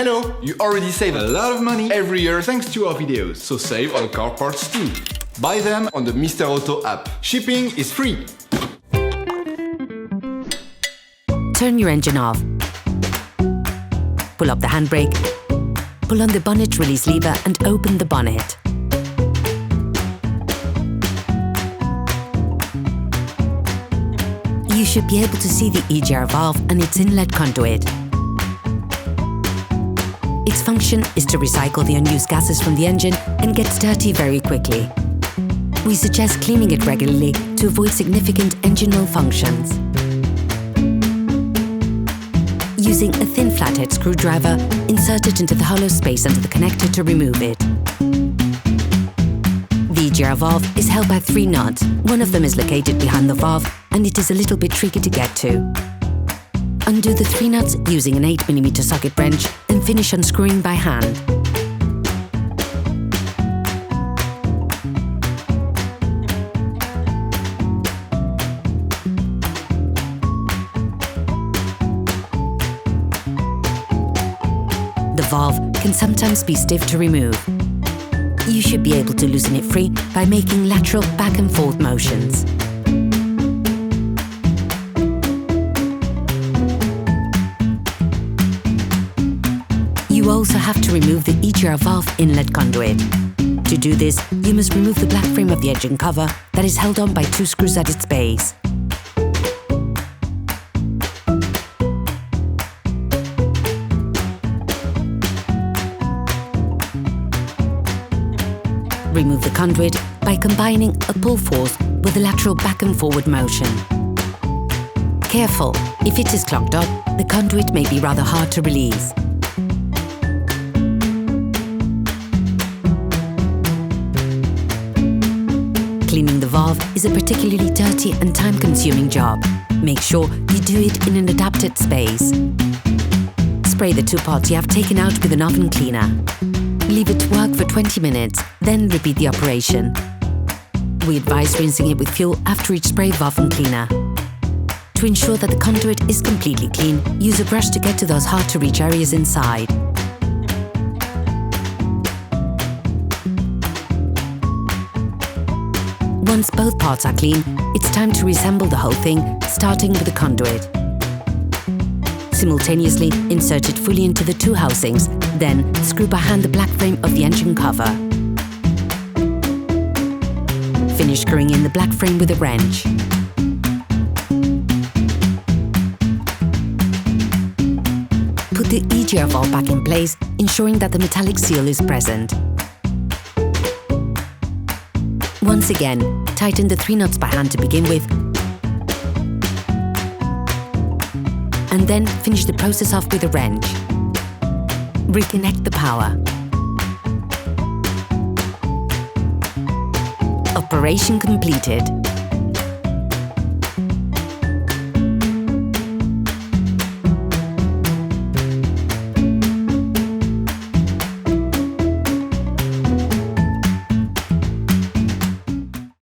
Hello! You already save a lot of money every year thanks to our videos, so save on car parts too. Buy them on the Mr. Auto app. Shipping is free. Turn your engine off. Pull up the handbrake. Pull on the bonnet release lever and open the bonnet. You should be able to see the EGR valve and its inlet conduit. Its function is to recycle the unused gases from the engine and gets dirty very quickly. We suggest cleaning it regularly to avoid significant engine malfunctions. Using a thin flathead screwdriver, insert it into the hollow space under the connector to remove it. The EGR valve is held by 3 nuts. One of them is located behind the valve and it is a little bit tricky to get to. Undo the 3 nuts using an 8mm socket wrench and finish unscrewing by hand. The valve can sometimes be stiff to remove. You should be able to loosen it free by making lateral back and forth motions. You also have to remove the EGR valve inlet conduit. To do this, you must remove the black frame of the engine cover that is held on by 2 screws at its base. Remove the conduit by combining a pull force with a lateral back and forward motion. Careful, if it is clogged up, the conduit may be rather hard to release. Cleaning the valve is a particularly dirty and time-consuming job. Make sure you do it in an adapted space. Spray the 2 parts you have taken out with an oven cleaner. Leave it to work for 20 minutes, then repeat the operation. We advise rinsing it with fuel after each spray of oven cleaner. To ensure that the conduit is completely clean, use a brush to get to those hard-to-reach areas inside. Once both parts are clean, it's time to reassemble the whole thing, starting with the conduit. Simultaneously, insert it fully into the 2 housings, then screw by hand the black frame of the engine cover. Finish screwing in the black frame with a wrench. Put the EGR valve back in place, ensuring that the metallic seal is present. Once again, tighten the 3 nuts by hand to begin with, and then finish the process off with a wrench. Reconnect the power. Operation completed.